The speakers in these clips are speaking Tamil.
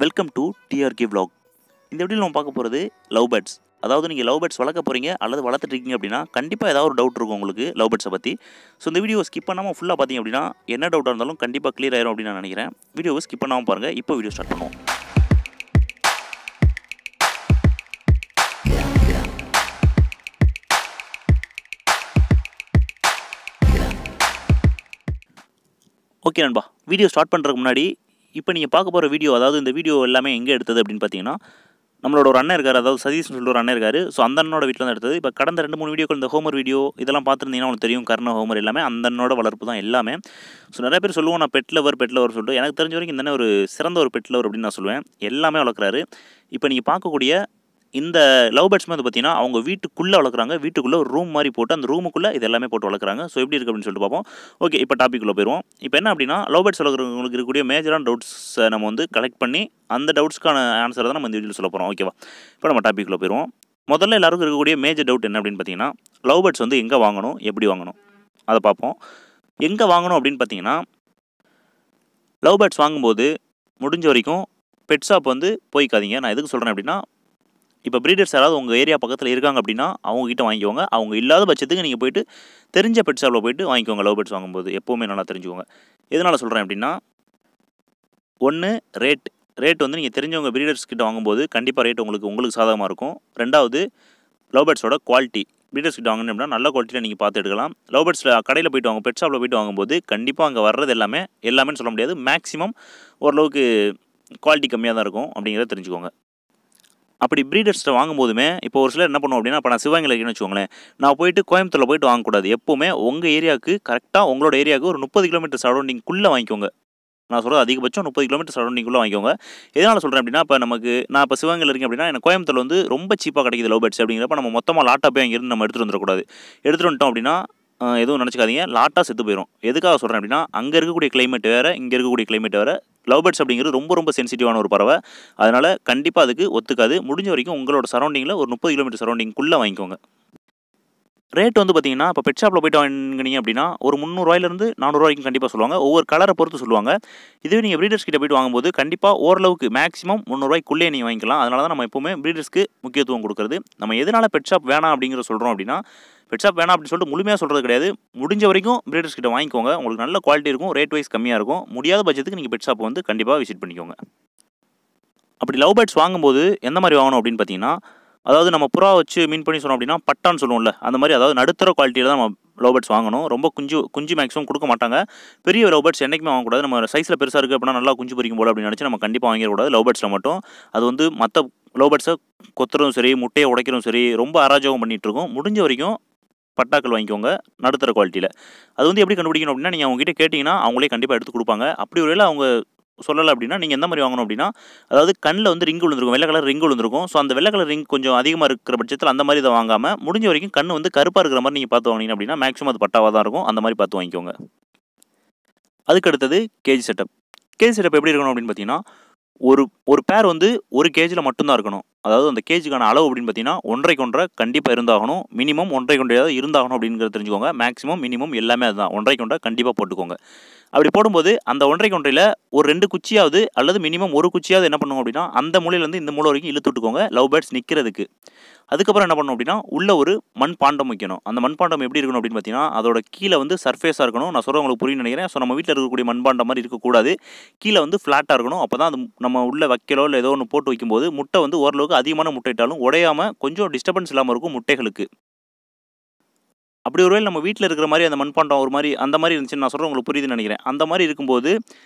Welcome to TRK vlog. இந்த வீடியோவில் நம்ம பார்க்க போகிறது லவ் பேர்ட்ஸ். அதாவது நீங்கள் லவ் பேர்ட்ஸ் வளர்க்க போகிறீங்க அல்லது வளர்த்துட்டு இருக்கீங்க அப்படின்னா கண்டிப்பாக ஏதாவது ஒரு டவுட் இருக்கும் உங்களுக்கு லவ் பேர்ட்ஸை பற்றி. ஸோ இந்த வீடியோ ஸ்கிப் பண்ணாமல் ஃபுல்லாக பார்த்தீங்க அப்படின்னா என்ன டவுட்டாக இருந்தாலும் கண்டிப்பாக கிளியர் ஆயிரும் அப்படின்னு நான் நினைக்கிறேன். வீடியோவை ஸ்கிப் பண்ணாமல் பாருங்கள். இப்போ வீடியோ ஸ்டார்ட் பண்ணுவோம். ஓகே நண்பா, வீடியோ ஸ்டார்ட் பண்ணுறதுக்கு முன்னாடி இப்போ நீங்கள் பார்க்க போகிற வீடியோ, அதாவது இந்த வீடியோ எல்லாமே எங்கே எடுத்தது அப்படின்னு பார்த்தீங்கன்னா, நம்மளோட ஒரு அண்ணன் இருக்கார், அதாவது சதீஷ்னு சொல்லிட்டு ஒரு அண்ணன் இருக்கார். ஸோ அந்த அண்ணனோட வீட்டில் தான் எடுத்தது. இப்போ கடந்த 2-3 வீடியோக்கள் இந்த ஹோமர் வீடியோ இதெல்லாம் பார்த்துருந்தீங்கன்னா உங்களுக்கு தெரியும். கர்ண ஹோமர் எல்லாமே அந்த அண்ணனோட வளர்ப்பு தான் எல்லாமே. ஸோ நிறைய பேர் சொல்லுவோம் நான் பெட் லவர் சொல்லிட்டு. எனக்கு தெரிஞ்ச வரைக்கும் இந்த ஒரு சிறந்த ஒரு பெட் லவர் அப்படின்னு நான் சொல்லுவேன். எல்லாமே வளர்க்குறாரு. இப்போ நீங்கள் பார்க்கக்கூடிய இந்த லவ் பேர்ட்ஸ்மே வந்து பார்த்தீங்கன்னா அவங்க வீட்டுக்குள்ளே வளர்க்குறாங்க. வீட்டுக்குள்ளே ஒரு ரூம் மாதிரி போட்டு அந்த ரூமுக்குள்ளே இது எல்லாமே போட்டு வளர்க்குறாங்க. ஸோ எப்படி இருக்குது அப்படின்னு சொல்லிட்டு பார்ப்போம். ஓகே, இப்போ டாப்பிக்குள்ளே போயிடுவோம். இப்போ என்ன அப்படின்னா, லவ் பேர்ட்ஸ் வளர்க்குறவங்களுக்கு இருக்கக்கூடிய மேஜரான டவுட்ஸை நம்ம வந்து கலெக்ட் பண்ணி அந்த டவுட்ஸ்க்கான ஆன்சரை தான் நம்ம இந்த வீடியோவில் சொல்ல போகிறோம். ஓகேவா? இப்போ நம்ம டாப்பிக்குள்ளே போயிடுவோம். முதல்ல எல்லாருக்கும் இருக்கக்கூடிய மேஜர் டவுட் என்ன அப்படின்னு பார்த்தீங்கன்னா, லவ் பேர்ட்ஸ் வந்து எங்கே வாங்கணும், எப்படி வாங்கணும், அதை பார்ப்போம். எங்கே வாங்கணும் அப்படின்னு பார்த்தீங்கன்னா, லவ் பேர்ட்ஸ் வாங்கும்போது முடிஞ்ச வரைக்கும் பெட் ஷாப் வந்து போய்க்காதீங்க. நான் எதுக்கு சொல்கிறேன் அப்படின்னா, இப்போ ப்ரீடர்ஸ் யாராவது உங்கள் ஏரியா பக்கத்தில் இருக்காங்க அப்படின்னா அவங்ககிட்ட வாங்கிக்கோங்க. அவங்க இல்லாத பட்சத்துக்கு நீங்கள் போய்ட்டு தெரிஞ்ச பெட் ஷாப்பில் போய்ட்டு வாங்கிக்கோங்க. லவ் பேர்ட்ஸ் வாங்கும்போது எப்போவுமே நல்லா தெரிஞ்சுக்கோங்க. எதனால் சொல்கிறேன் அப்படின்னா, ஒன்று ரேட் வந்து நீங்கள் தெரிஞ்சவங்க ப்ரீடர்ஸ் கிட்ட வாங்கும்போது கண்டிப்பாக ரேட் உங்களுக்கு சாதகமாக இருக்கும். ரெண்டாவது லவ் பேர்ட்ஸோட குவாலிட்டி. ப்ரீடர்ஸ் கிட்ட வாங்கணும் அப்படின்னா நல்ல குவாலிட்டியில் நீங்கள் பார்த்து எடுக்கலாம். லவ் பேர்ட்ஸில் கடையில் போய்ட்டு வாங்க, பெட் ஷாப்பில் போய்ட்டு வாங்கும்போது கண்டிப்பாக அங்கே வர்றது எல்லாமே சொல்ல முடியாது. மேக்ஸிமம் ஓரளவுக்கு குவாலிட்டி கம்மியாக தான் இருக்கும் அப்படிங்கிறத தெரிஞ்சுக்கோங்க. அப்படி ப்ரீடர்ஸ்ட்டை வாங்கும்போதுமே இப்போ ஒரு சிலர் என்ன பண்ணுவோம் அப்படின்னா, இப்போ நான் சிவகங்கையில் இருக்கேன்னு வச்சுக்கோங்களேன், நான் போய்ட்டு கோயம்புத்தூரில் போய்ட்டு வாங்கக்கூடாது. எப்போவுமே உங்கள் ஏரியாவுக்கு கரெக்டாக உங்களோட ஏரியாவுக்கு ஒரு 30 கிலோமீட்டர் சரௌண்டிங்குள்ளே வாங்கிக்கோங்க. நான் சொல்கிறது அதிகபட்சம் 30 கிலோமீட்டர் சரௌண்டிங்குள்ளே வாங்கிக்கோங்க. எதனால் சொல்கிறேன் அப்படின்னா, இப்போ நான் இப்போ சிவகங்கையில் இருக்கேன் அப்படின்னா எனக்கு கோயம்புத்தூரில் வந்து ரொம்ப சீப்பாக கிடைக்குது லவ் பேர்ட்ஸ். அப்படிங்கிறப்ப நம்ம மொத்தமாக லாட்டாக போய் அங்கேருந்து நம்ம எடுத்துகிட்டு வந்துடக்கூடாது. எடுத்துகிட்டு வந்துட்டோம் அப்படின்னா எதுவும் நினச்சிக்காதீங்க, லாட்டாக செத்து போயிடும். எதுக்காக சொல்கிறேன் அப்படின்னா, அங்கே இருக்கக்கூடிய கிளைமேட் வேறு, இங்கே இருக்கக்கூடிய கிளைமேட் வேறு. லவ் பேர்ட்ஸ் அப்படிங்கிறது ரொம்ப சென்சிட்டிவான ஒரு பறவை. அதனால் கண்டிப்பாக அதுக்கு ஒத்துக்காது. முடிஞ்ச வரைக்கும் உங்களோட சரௌண்டிங்கில் ஒரு 30 கிலோமீட்டர் சரௌண்டிங்குள்ளே வாங்கிக்கோங்க. ரேட் வந்து பார்த்தீங்கன்னா, இப்போ பெட் ஷாப்பில் போய்ட்டு வாங்கினீங்க அப்படின்னா ஒரு 300 400 வரைக்கும் கண்டிப்பாக சொல்லுவாங்க. ஒவ்வொரு கலரை பொறுத்து சொல்லுவாங்க. இதுவே நீங்கள் ப்ரீடர்ஸ் கிட்ட போய்ட்டு வாங்கும்போது கண்டிப்பாக ஓரளவுக்கு மேக்ஸிமம் 300 நீங்கள் வாங்கிக்கலாம். அதனால தான் நம்ம எப்போவுமே ப்ரீடர்ஸ்க்கு முக்கியத்துவம் கொடுக்குறது. நம்ம எதனால் பெட் ஷாப் வேணாம் அப்படிங்கிறத சொல்கிறோம் அப்படின்னா, பெட் ஷாப் வேணாம் அப்படின்னு சொல்லிட்டு முழுமையாக சொல்கிறது கிடையாது. முடிஞ்ச வரைக்கும் ப்ரீடர்ஸ் கிட்ட வாங்கிக்கோங்க. உங்களுக்கு நல்ல குவாலிட்டி இருக்கும், ரேட் வைஸ் கம்மியாக இருக்கும். முடியாத பட்சத்துக்கு நீங்கள் பெட் ஷாப் வந்து கண்டிப்பாக விசிட் பண்ணிக்கோங்க. அப்படி லவ் பேர்ட்ஸ் வாங்கும்போது எந்த மாதிரி வாங்கணும் அப்படின்னு பார்த்தீங்கன்னா, அதாவது நம்ம புறா வச்சு மீன் பண்ணி சொன்னோம் அப்படின்னா பட்டான்னு சொல்லுவோம்ல, அந்த மாதிரி அதாவது நடுத்தர குவாலிட்டியில் தான் நம்ம லவ் பேர்ட்ஸ் வாங்கணும். ரொம்ப குஞ்சு மேக்ஸிமம் கொடுக்க மாட்டாங்க. பெரிய லவ் பேர்ட்ஸ் என்றைக்குமே வாங்கக்கூடாது. நம்ம சைஸில் பெருசாக இருக்குது அப்படின்னா நல்லா குஞ்சு பொரிக்கும் போல அப்படின்னு நினச்சி நம்ம கண்டிப்பாக வாங்கிடக்கூடாது. லவ் பேர்ட்ஸில் மட்டும் அது வந்து மற்ற லவ் பேர்ட்ஸை கொத்துறதும் சரி, முட்டையை உடைக்கிறதும் சரி, ரொம்ப அராஜகம் பண்ணிகிட்டு இருக்கும். முடிஞ்ச வரைக்கும் பட்டாக்கள் வாங்கிக்கோங்க நடுத்தர குவாலிட்டியில். அது வந்து எப்படி கண்டுபிடிக்கணும் அப்படின்னா, நீங்கள் அவங்ககிட்ட கேட்டிங்கன்னா அவங்களே கண்டிப்பாக எடுத்து கொடுப்பாங்க. அப்படி ஒரு வேளை அவங்க சொல்லலை அப்படின்னா நீங்கள் எந்த மாதிரி வாங்கணும் அப்படின்னா, அதாவது கண்ணில் வந்து ரிங் விழுந்திருக்கும், வெள்ளை கலர் ரிங் விழுந்திருக்கும். ஸோ அந்த வெள்ளை கலர் ரிங் கொஞ்சம் அதிகமாக இருக்கிற பட்சத்தில் அந்த மாதிரி இதை வாங்காமல் முடிஞ்ச வரைக்கும் கண் வந்து கருப்பாக இருக்கிற மாதிரி நீங்கள் பார்த்து வாங்கினீங்க அப்படின்னா மேக்ஸிமம் அது பட்டாவாக தான் இருக்கும். அந்த மாதிரி பார்த்து வாங்கிக்கோங்க. அதுக்கு அடுத்தது கேஜ் செட்டப். கேஜ் செட்டப் எப்படி இருக்கணும் அப்படின்னு பார்த்தீங்கன்னா, ஒரு பேர் வந்து ஒரு கேஜில் மட்டும்தான் இருக்கணும். அதாவது அந்த கேஜுக்கான அளவு அப்படின்னு பார்த்தீங்கன்னா 1.5 கண்டிப்பாக இருந்தாகணும். மினிமம் 1.5 இருந்தாகணும் அப்படிங்கிறத தெரிஞ்சுக்கோங்க. மேக்ஸிமம் மினிமம் எல்லாமே அதுதான். 1.5 கண்டிப்பாக போட்டுக்கோங்க. அப்படி போடும்போது அந்த 1.5 ஒரு 2 குச்சியாவது அல்லது மினிமம் ஒரு குச்சியாவது என்ன பண்ணுவோம் அப்படின்னா, அந்த மூலையிலேருந்து இந்த மூலை வரைக்கும் இழுத்து விட்டுக்கோங்க லவ் பேர்ட்ஸ் நிற்கிறதுக்கு. அதுக்கப்புறம் என்ன பண்ணணும் அப்படின்னா, உள்ள ஒரு மண் பாண்டம் வைக்கணும். அந்த மண் பாண்டம் எப்படி இருக்கணும் அப்படின்னு பார்த்தீங்கன்னா, அதோட கீழே வந்து சர்ஃபேஸாக இருக்கணும். நான் சொல்கிறேன் உங்களுக்கு புரியும் நினைக்கிறேன். ஸோ நம்ம வீட்டில் இருக்கக்கூடிய மண்பாண்டம் மாதிரி இருக்கக்கூடாது. கீழே வந்து ஃப்ளாட்டாக இருக்கணும். அப்போ தான் அது நம்ம உள்ள வைக்கலோ இல்லை ஏதோ ஒன்று போட்டு வைக்கும்போது முட்டை வந்து ஓரளவுக்கு அதிகமான முட்டை இட்டாலும் உடையாமல் கொஞ்சம் டிஸ்டர்பன்ஸ் இல்லாமல் இருக்கும் முட்டைகளுக்கு. அப்படி ஒருவேளை நம்ம வீட்டில் இருக்கிற மாதிரி அந்த மண்பாண்டம் ஒரு மாதிரி அந்த மாதிரி இருந்துச்சுன்னு நான் சொல்கிறேன் உங்களுக்கு புரியுதுன்னு நினைக்கிறேன். அந்த மாதிரி இருக்கும்போது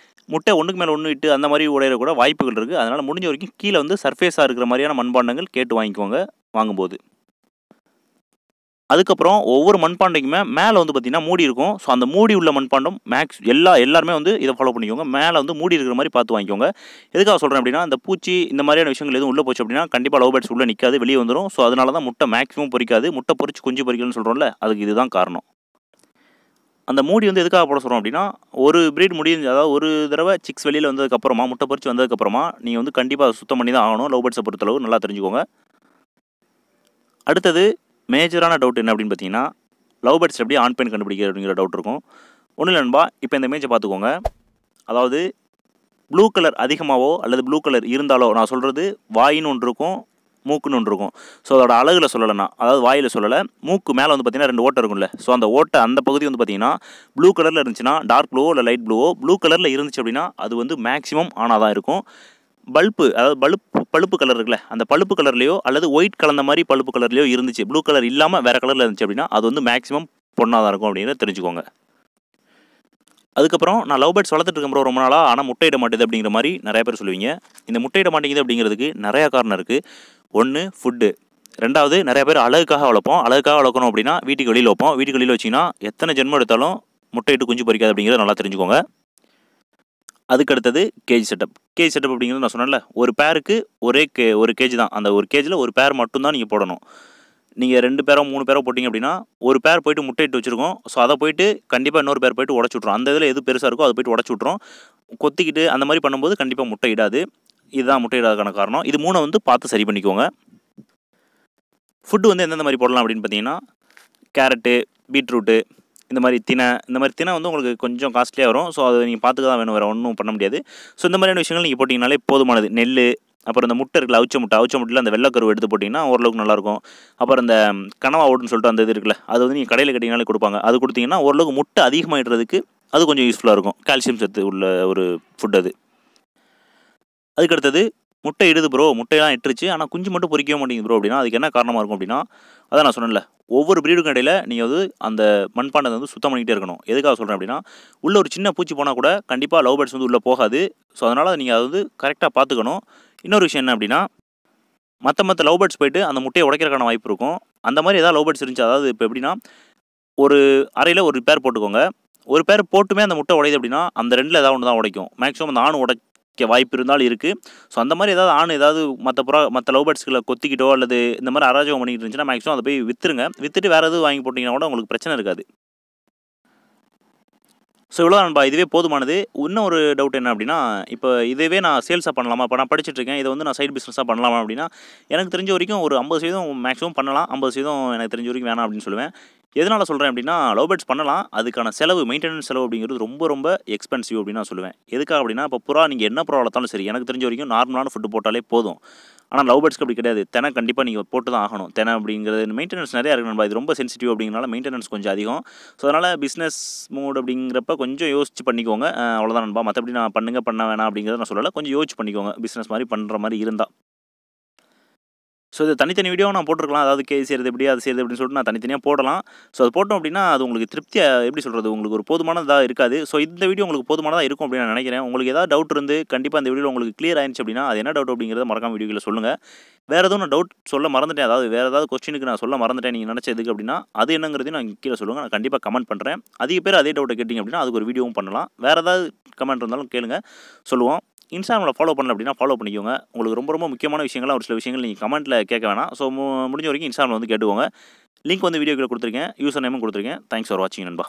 முட்டை ஒன்றுக்கு மேலே ஒன்று இட்டு அந்த மாதிரி உடையிற கூட வாய்ப்புகள் இருக்குது. அதனால் முடிஞ்ச வரைக்கும் கீழே வந்து சர்ஃபேஸாக இருக்கிற மாதிரியான மண்பாண்டங்கள் கேட்டு வாங்கிக்கோங்க வாங்கும்போது. அதுக்கப்புறம் ஒவ்வொரு மண்பாண்டைக்குமே மேலே வந்து பார்த்திங்கன்னா மூடி இருக்கும். ஸோ அந்த மூடி உள்ள மண்பாண்டம் எல்லாருமே வந்து இதை ஃபாலோ பண்ணிக்கோங்க. மேலே வந்து மூடி இருக்கிற மாதிரி பார்த்து வாங்கிக்கோங்க. எதுக்காக சொல்கிறேன் அப்படின்னா, இந்த பூச்சி இந்த மாதிரியான விஷயங்கள் எதுவும் உள்ளே போச்சு அப்படின்னா கண்டிப்பாக லவ் பேர்ட்ஸ் உள்ளே நிற்காது, வெளியே வந்துடும். ஸோ அதனால தான் முட்டை மேக்ஸிமம் பொரிக்காது. முட்டை பொரிச்சு குஞ்சு பொரிக்கலன்னு சொல்கிறோம்ல, அதுக்கு இதுதான் காரணம். அந்த மூடி வந்து எதுக்காக போட சொல்கிறோம் அப்படின்னா, ஒரு ப்ரீட் அதாவது ஒரு தடவை சிக்ஸ் வெளியில் வந்ததுக்கப்புறமா முட்டை பொரிச்சு வந்ததுக்கப்புறமா நீங்கள் வந்து கண்டிப்பாக சுத்தம் பண்ணி தான் ஆகணும். லவ் பேர்ட்ஸை பொறுத்தளவு நல்லா தெரிஞ்சுக்கோங்க. அடுத்தது மேஜரான டவுட் என்ன அப்படின்னு பார்த்தீங்கன்னா, லவ் பேர்ட்ஸ் எப்படி ஆண் பெண் கண்டுபிடிக்கிறது அப்படிங்கிற டவுட் இருக்கும். ஒன்றும் இல்லை நண்பா, இப்போ இந்த இமேஜை பார்த்துக்கோங்க. அதாவது ப்ளூ கலர் அதிகமாகவோ அல்லது ப்ளூ கலர் இருந்தாலோ, நான் சொல்கிறது வாயின்னு ஒன்று இருக்கும், மூக்குன்னு ஒன்று இருக்கும். ஸோ அதோட அழகில் சொல்லலை நான், அதாவது வாயில் சொல்லலை. மூக்கு மேலே வந்து பார்த்தீங்கன்னா 2 ஓட்டை இருக்கும்ல, ஸோ அந்த ஓட்டை அந்த பகுதி வந்து பார்த்தீங்கன்னா ப்ளூ கலரில் இருந்துச்சுன்னா, டார்க் ப்ளூவோ இல்லை லைட் ப்ளூவோ, ப்ளூ கலரில் இருந்துச்சு அப்படின்னா அது வந்து மேக்ஸிமம் ஆனாக தான் இருக்கும். பல்ப்பு, அதாவது பழுப்பு கலர் இருக்குல்ல, அந்த பழுப்பு கலர்லையோ அல்லது ஒயிட் கலந்த மாதிரி பழுப்பு கலர்லையோ இருந்துச்சு, ப்ளூ கலர் இல்லாமல் வேறு கலரில் இருந்துச்சு அப்படின்னா அது வந்து மேக்ஸிமம் பொண்ணாக தான் இருக்கும் அப்படிங்கிறத தெரிஞ்சுக்கோங்க. அதுக்கப்புறம் நான் லவ் பேர்ட்ஸ் வளர்த்துட்டு இருக்கேன் ப்ரோ ரொம்ப நாளாக, ஆனால் முட்டையிட மாட்டேது அப்படிங்கிற மாதிரி நிறைய பேர் சொல்லுவீங்க. இந்த முட்டையிட மாட்டேங்குது அப்படிங்கிறதுக்கு நிறையா காரணம் இருக்குது. ஒன்று ஃபுட்டு, ரெண்டாவது நிறைய பேர் அழகுக்காக வளர்ப்போம். அழகுக்காக வளர்க்கணும் அப்படின்னா வீட்டுக்கு வெளியில் வைப்போம். வீட்டுக்கு வெளியில் வச்சிங்கன்னா எத்தனை ஜென்மம் எடுத்தாலும் முட்டையிட்டு குஞ்சு பொரிக்காது அப்படிங்கிறத நல்லா தெரிஞ்சுக்கோங்க. அதுக்கடுத்தது கேஜ் செட்டப். கேஜ் செட்டப் அப்படிங்கிறது நான் சொன்னேன்ல, ஒரு பேருக்கு ஒரு கேஜ் தான், அந்த ஒரு கேஜில் ஒரு பேர் மட்டும்தான் நீங்கள் போடணும். நீங்கள் 2 பேரோ 3 பேரோ போட்டிங்க அப்படின்னா ஒரு பேர் போய்ட்டு முட்டையிட்டு வச்சுருக்கோம். ஸோ அதை போய்ட்டு கண்டிப்பாக இன்னொரு பேர் போய்ட்டு உடச்சி விட்ரும். அந்த இதில் எது பெருசாக இருக்கோ அதை போய்ட்டு உடச்சி விட்ரும். கொத்திக்கிட்டு அந்த மாதிரி பண்ணும்போது கண்டிப்பாக முட்டை இடாது. இதுதான் முட்டை இடாததுக்கான காரணம். இது 3 வந்து பார்த்து சரி பண்ணிக்கோங்க. ஃபுட்டு வந்து எந்தெந்த மாதிரி போடலாம் அப்படின்னு பார்த்தீங்கன்னா, கேரட்டு, பீட்ரூட்டு, இந்த மாதிரி தினை வந்து உங்களுக்கு கொஞ்சம் காஸ்ட்லியாக வரும். ஸோ அதை நீங்கள் பார்த்துக்க தான் வேணும், வேறு ஒன்றும் பண்ண முடியாது. ஸோ இந்த மாதிரியான விஷயங்கள் நீங்கள் போட்டிங்கனாலே போதுமானது. நெல், அப்புறம் இந்த முட்டை இருக்குல்ல, அவிச்ச முட்டையில் அந்த வெள்ளைக்கருவு எடுத்து போட்டிங்கன்னா ஓரளவுக்கு நல்லாயிருக்கும். அப்புறம் இந்த கனவா ஓடுன்னு சொல்லிட்டு அந்த இது இருக்குல்ல, அது வந்து நீங்கள் கடையில் கேட்டிங்கனாலே கொடுப்பாங்க. அது கொடுத்தீங்கன்னா ஓரளவுக்கு முட்டை அதிகமாகிடுறதுக்கு அது கொஞ்சம் யூஸ்ஃபுல்லாக இருக்கும். கால்சியம் சத்து உள்ள ஒரு ஃபுட் அது. அதுக்கடுத்தது முட்டை இடுது ப்ரோ, முட்டையெல்லாம் இட்டுருச்சு, ஆனால் குஞ்சு மட்டும் பொரிக்கவே மாட்டேங்குது ப்ரோ அப்படின்னா அதுக்கு என்ன காரணமாக இருக்கும் அப்படின்னா, அதான் நான் சொன்னேன்ல, ஒவ்வொரு ப்ரீடுக்கும் இடையில் நீங்கள் வந்து அந்த மண்பாண்டத்தை வந்து சுத்தம் பண்ணிக்கிட்டே இருக்கணும். எதுக்காக சொல்கிறேன் அப்படின்னா, உள்ளே ஒரு சின்ன பூச்சி போனால் கூட கண்டிப்பாக லவ் பேர்ட்ஸ் வந்து உள்ளே போகாது. ஸோ அதனால் நீங்கள் அதை வந்து கரெக்டாக பார்த்துக்கணும். இன்னொரு விஷயம் என்ன அப்படின்னா, மற்ற லவ் பேர்ட்ஸ் போய்ட்டு அந்த முட்டையை உடைக்கிறதுக்கான வாய்ப்பு இருக்கும். அந்த மாதிரி ஏதாவது லவ் பேர்ட்ஸ் இருந்துச்சு, அதாவது இப்போ எப்படின்னா, ஒரு அறையில் ஒரு பேர் போட்டுக்கோங்க. ஒரு பேர் போட்டுமே அந்த முட்டை உடையுது அப்படின்னா அந்த 2ல் ஏதாவது ஒன்று தான் உடைக்கும். மேக்ஸிமம் அந்த ஆண் உடைக்க வாய்ப்பு இருந்தாலும் இருக்குது. ஸோ அந்த மாதிரி ஏதாவது ஆண் ஏதாவது மற்ற லவ் பேர்ட்ஸ்களை கொத்திக்கிட்டோ அல்லது இந்த மாதிரி அராஜகம் பண்ணிக்கிட்டு இருந்துச்சுன்னா மேக்ஸிமம் அதை போய் விற்றுருங்க. விற்றுட்டு வேறு எதுவும் வாங்கி போட்டிங்கன்னா கூட உங்களுக்கு பிரச்சனை இருக்காது. ஸோ இவ்வளோ நண்பா, இதுவே போதுமானது. இன்னும் ஒரு டவுட் என்ன அப்படின்னா, இப்போ இதுவே நான் சேல்ஸாக பண்ணலாமா? இப்போ நான் படிச்சுட்ருக்கேன், இதை வந்து நான் சைட் பிஸ்னஸாக பண்ணலாமா அப்படின்னா, எனக்கு தெரிஞ்ச வரைக்கும் ஒரு 50% மேக்ஸிமம் பண்ணலாம். 50% எனக்கு தெரிஞ்ச வரைக்கும் வேணாம் அப்படின்னு சொல்லுவேன். எதனால் சொல்கிறேன் அப்படின்னா, லவ் பேர்ட்ஸ் பண்ணலாம், அதுக்கான செலவு, மெயின்டெனன்ஸ் செலவு அப்படிங்கிறது ரொம்ப எக்ஸ்பென்சிவ் அப்படின்னு நான் சொல்லுவேன். எதுக்காக அப்படின்னா, இப்போ புறா நீங்கள் என்ன புறா வளர்த்தாலும் சரி, எனக்கு தெரிஞ்ச வரைக்கும் நார்மலான ஃபுட்டு போட்டாலே போதும். ஆனால் லவ் பேர்ட்ஸ்க்கு அப்படி கிடையாது. தினை கண்டிப்பாக நீங்கள் போட்டு தான் ஆகணும். தினை அப்படிங்கிறது மெயின்டெனன்ஸ் நிறையா இருக்குது நண்பா. இது ரொம்ப சென்சிட்டிவ் அப்படிங்கிறனால மெயின்டெனன்ஸ் கொஞ்சம் அதிகம். ஸோ அதனால் பிஸ்னஸ் மூட் அப்படிங்கிறப்ப கொஞ்சம் யோசிச்சு பண்ணிக்கோங்க. அவ்வளோதான் நண்பா. மற்றபடி நான் பண்ண வேணாம் அப்படிங்கிறத நான் சொல்லலை. கொஞ்சம் யோசிச்சு பண்ணிக்கோங்க, பிஸ்னஸ் மாதிரி பண்ணுற மாதிரி இருந்தால். ஸோ இது தனித்தனி வீடியோவும் நான் போட்டிருக்கலாம். அதாவது கேஜ் செய்கிறது எப்படி, அது செய்கிறது அப்படின்னு சொல்லிட்டு நான் தனித்தனியாக போடலாம். ஸோ அது போட்டோம் அப்படின்னா அது உங்களுக்கு திருப்தியாக எப்படி சொல்கிறது, உங்களுக்கு ஒரு போதுமானதாக இருக்காது. ஸோ இந்த வீடியோ உங்களுக்கு போதுமானதாக இருக்கும் அப்படின்னு நான் நினைக்கிறேன். உங்களுக்கு ஏதாவது டவுட் இருந்து கண்டிப்பாக இந்த வீடியோவில் உங்களுக்கு கிளியர் ஆயிடுச்சு அப்படின்னா அது என்ன டவுட் அப்படிங்கிறத மறக்காம வீடியோவில் சொல்லுங்கள். வேறு எதுவும் நான் டவுட் சொல்ல மறந்துட்டேன், அதாவது வேறு ஏதாவது கொஸ்டினுக்கு நான் சொல்ல மறந்துட்டேன் நீங்கள் நினச்சதுக்கு அப்படின்னா அது என்னங்கிறதையும் நான் கீழே சொல்லுங்கள். நான் கண்டிப்பாக கமெண்ட் பண்ணுறேன். அதிக பேர் அதே டவுட்டை கேட்டிங்க அப்படின்னா அதுக்கு ஒரு வீடியோவும் பண்ணலாம். வேறு ஏதாவது கமெண்ட் இருந்தாலும் கேளுங்க, சொல்லுவோம். இன்ஸ்டாகிராமில் ஃபாலோ பண்ணல அப்படின்னா ஃபாலோ பண்ணிக்கோங்க. உங்களுக்கு ரொம்ப முக்கியமான விஷயங்கள்லாம் ஒரு சில விஷயங்கள் நீங்கள் கமெண்ட்டில் கேட்க வேணாம். ஸோ முடிஞ்ச வரைக்கும் இன்ஸ்டாகிராமில் வந்து கேட்டுக்கோங்க. லிங்க் வந்து வீடியோக்குள்ளே கொடுத்துருக்கேன், யூசர் நேமும் கொடுத்துருக்கேன். தேங்க்ஸ் ஃபார் வாட்சிங் நண்பா.